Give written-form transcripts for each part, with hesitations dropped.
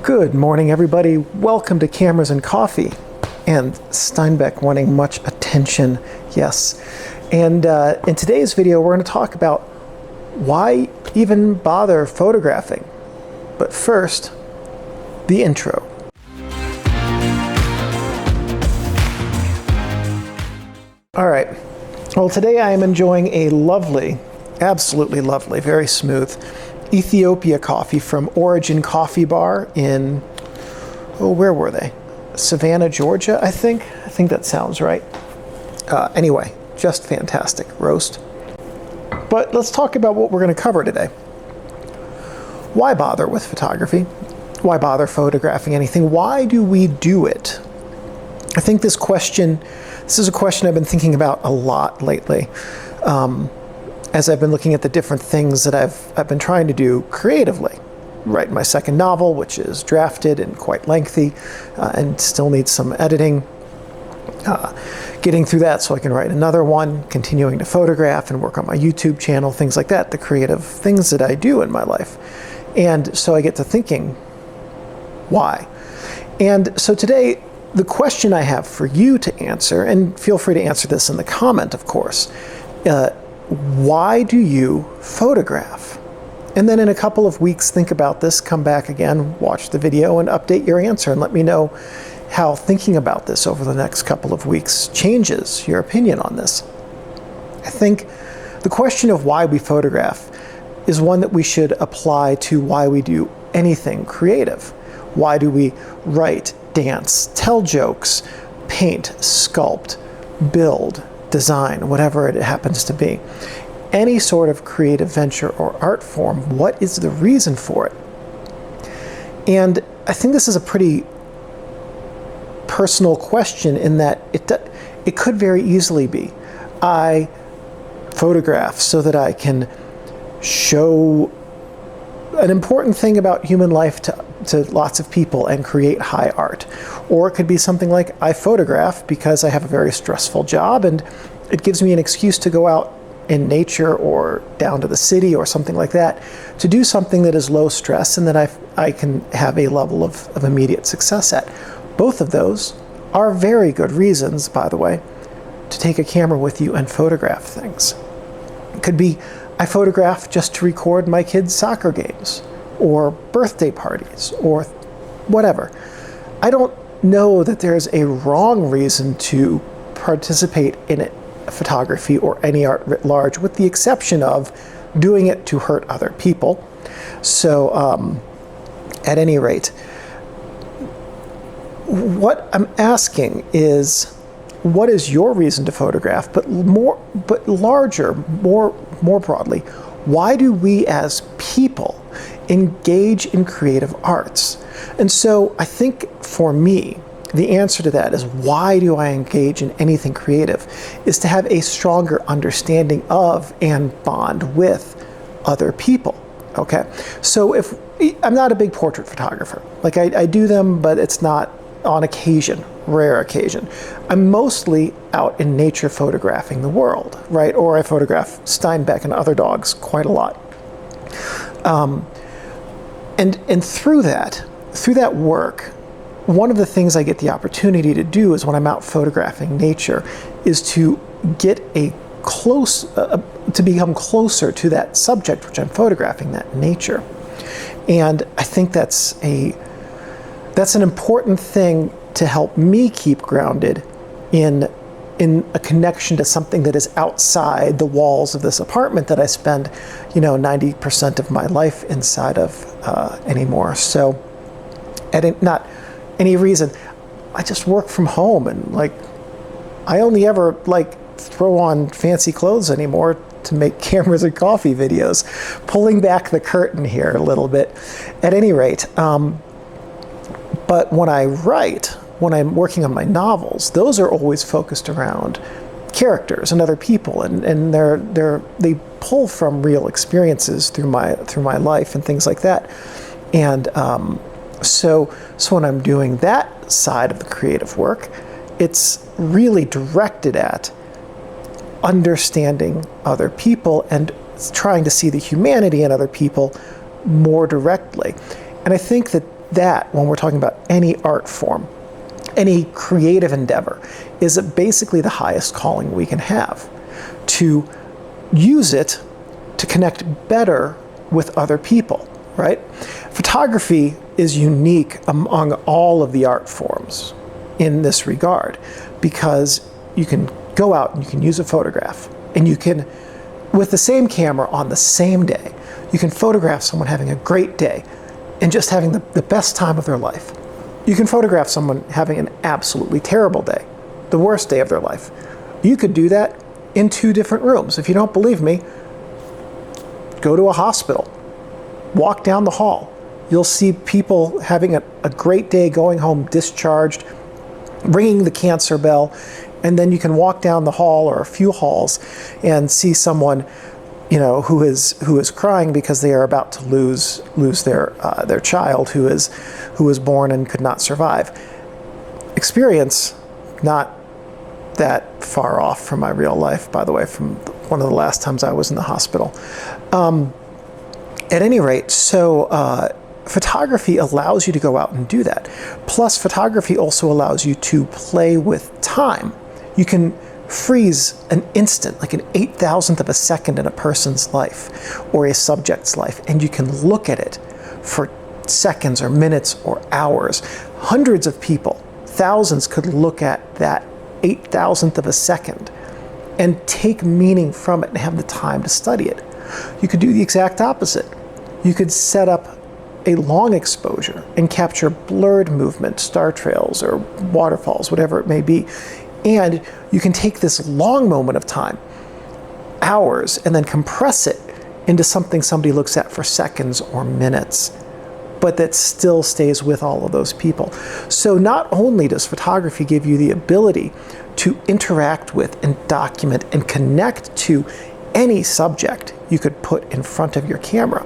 Good morning, everybody. Welcome to Cameras and Coffee. And Steinbeck wanting much attention, yes. And in today's video, we're going to talk about why even bother photographing. But first, the intro. All right. Well, today I am enjoying a lovely, absolutely lovely, very smooth Ethiopia coffee from Origin Coffee Bar in, where were they? Savannah, Georgia, I think. I think that sounds right. Anyway, just fantastic roast. But let's talk about what we're going to cover today. Why bother with photography? Why bother photographing anything? Why do we do it? I think this is a question I've been thinking about a lot lately. As I've been looking at the different things that I've been trying to do creatively. Write my second novel, which is drafted and quite lengthy, and still needs some editing. Getting through that so I can write another one, continuing to photograph and work on my YouTube channel, things like that, the creative things that I do in my life. And so I get to thinking, why? And so today, the question I have for you to answer, and feel free to answer this in the comment, of course, why do you photograph? And then in a couple of weeks, think about this, come back again, watch the video, and update your answer, and let me know how thinking about this over the next couple of weeks changes your opinion on this. I think the question of why we photograph is one that we should apply to why we do anything creative. Why do we write, dance, tell jokes, paint, sculpt, build, design, whatever it happens to be? Any sort of creative venture or art form, what is the reason for it? And I think this is a pretty personal question in that it could very easily be, I photograph so that I can show an important thing about human life to lots of people and create high art. Or it could be something like, I photograph because I have a very stressful job and it gives me an excuse to go out in nature or down to the city or something like that to do something that is low stress and that I can have a level of immediate success at. Both of those are very good reasons, by the way, to take a camera with you and photograph things. It could be, I photograph just to record my kids' soccer games or birthday parties or whatever. I don't know that there's a wrong reason to participate in it, photography or any art writ large, with the exception of doing it to hurt other people. So at any rate, what I'm asking is, what is your reason to photograph? But larger, more broadly, why do we as people engage in creative arts? And so I think for me, the answer to that is, why do I engage in anything creative, is to have a stronger understanding of and bond with other people. Okay, so I'm not a big portrait photographer. Like I do them, but it's not on occasion, rare occasion. I'm mostly out in nature photographing the world, right? Or I photograph Steinbeck and other dogs quite a lot. And through that work, one of the things I get the opportunity to do is, when I'm out photographing nature, is to get to become closer to that subject which I'm photographing, that nature. And I think that's an important thing to help me keep grounded in a connection to something that is outside the walls of this apartment that I spend, 90% of my life inside of anymore. So, not any reason, I just work from home, and I only ever throw on fancy clothes anymore to make cameras and coffee videos, pulling back the curtain here a little bit. At any rate, but when I write, when I'm working on my novels, those are always focused around characters and other people, and they pull from real experiences through my life and things like that. And so when I'm doing that side of the creative work, it's really directed at understanding other people and trying to see the humanity in other people more directly. And I think that that, when we're talking about any art form, any creative endeavor, is basically the highest calling we can have. To use it to connect better with other people, right? Photography is unique among all of the art forms in this regard, because you can go out and you can use a photograph, and you can, with the same camera on the same day, you can photograph someone having a great day and just having the best time of their life. You can photograph someone having an absolutely terrible day, the worst day of their life. You could do that in 2 different rooms. If you don't believe me, go to a hospital, walk down the hall. You'll see people having a great day, going home discharged, ringing the cancer bell, and then you can walk down the hall or a few halls and see someone, you know, who is crying because they are about to lose their child who was born and could not survive. Experience, not that far off from my real life, by the way, from one of the last times I was in the hospital. At any rate, so photography allows you to go out and do that. Plus, photography also allows you to play with time. You can freeze an instant, like an 8,000th of a second in a person's life or a subject's life, and you can look at it for seconds or minutes or hours. Hundreds of people, thousands, could look at that 8,000th of a second and take meaning from it and have the time to study it. You could do the exact opposite. You could set up a long exposure and capture blurred movement, star trails or waterfalls, whatever it may be. And you can take this long moment of time, hours, and then compress it into something somebody looks at for seconds or minutes, but that still stays with all of those people. So not only does photography give you the ability to interact with and document and connect to any subject you could put in front of your camera,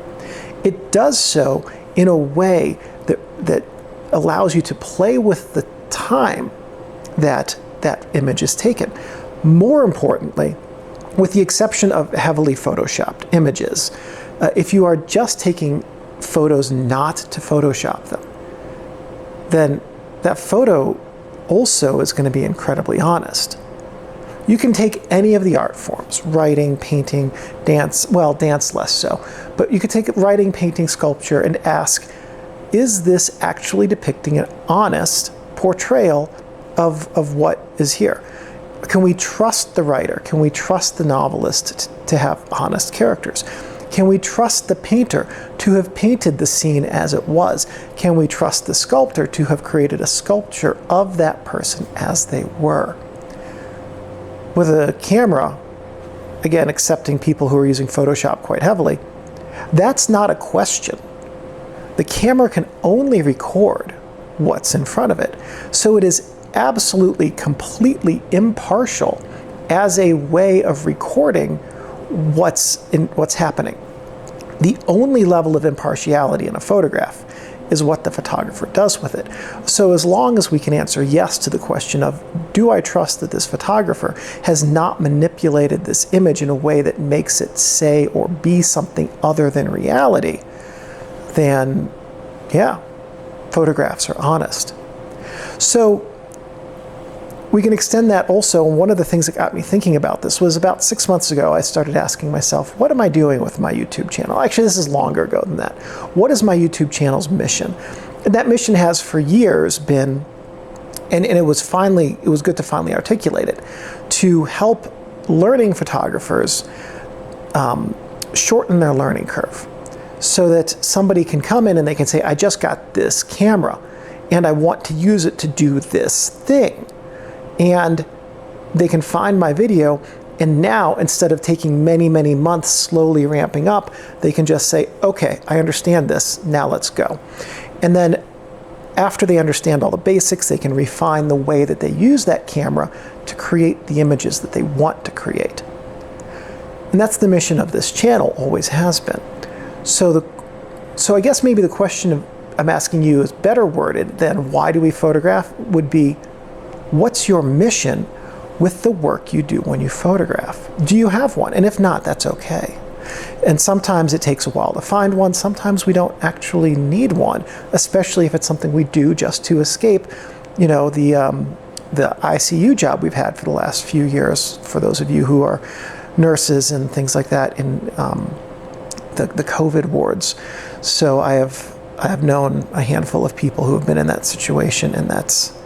it does so in a way that allows you to play with the time that that image is taken. More importantly, with the exception of heavily photoshopped images, if you are just taking photos not to Photoshop them, then that photo also is going to be incredibly honest. You can take any of the art forms, writing, painting, dance, well, dance less so, but you could take writing, painting, sculpture, and ask, is this actually depicting an honest portrayal of what is here? Can we trust the writer? Can we trust the novelist to have honest characters? Can we trust the painter to have painted the scene as it was? Can we trust the sculptor to have created a sculpture of that person as they were? With a camera, again, accepting people who are using Photoshop quite heavily, that's not a question. The camera can only record what's in front of it. So it is absolutely, completely impartial as a way of recording what's happening. The only level of impartiality in a photograph is what the photographer does with it. So as long as we can answer yes to the question of, do I trust that this photographer has not manipulated this image in a way that makes it say or be something other than reality, then yeah, photographs are honest. So we can extend that also. And one of the things that got me thinking about this was about 6 months ago, I started asking myself, what am I doing with my YouTube channel? Actually, this is longer ago than that. What is my YouTube channel's mission? And that mission has for years been, and it was good to finally articulate it, to help learning photographers shorten their learning curve so that somebody can come in and they can say, I just got this camera and I want to use it to do this thing. And they can find my video, and now instead of taking many, many months slowly ramping up, they can just say, okay, I understand this, now let's go. And then after they understand all the basics, they can refine the way that they use that camera to create the images that they want to create. And that's the mission of this channel, always has been. So I guess maybe the question I'm asking you is better worded than why do we photograph would be, what's your mission with the work you do when you photograph? Do you have one? And if not, that's okay. And sometimes it takes a while to find one. Sometimes we don't actually need one, especially if it's something we do just to escape, you know, the ICU job we've had for the last few years, for those of you who are nurses and things like that in the COVID wards. So I have known a handful of people who have been in that situation, and that's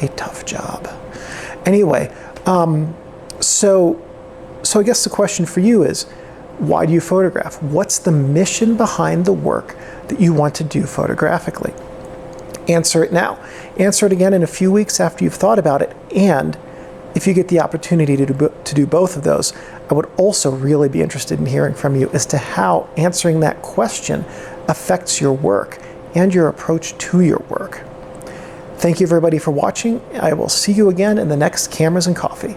a tough job. Anyway, so I guess the question for you is, why do you photograph? What's the mission behind the work that you want to do photographically? Answer it now. Answer it again in a few weeks after you've thought about it. And if you get the opportunity to do both of those, I would also really be interested in hearing from you as to how answering that question affects your work and your approach to your work. Thank you everybody for watching. I will see you again in the next Cameras and Coffee.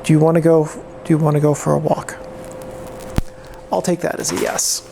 Do you want to go for a walk? I'll take that as a yes.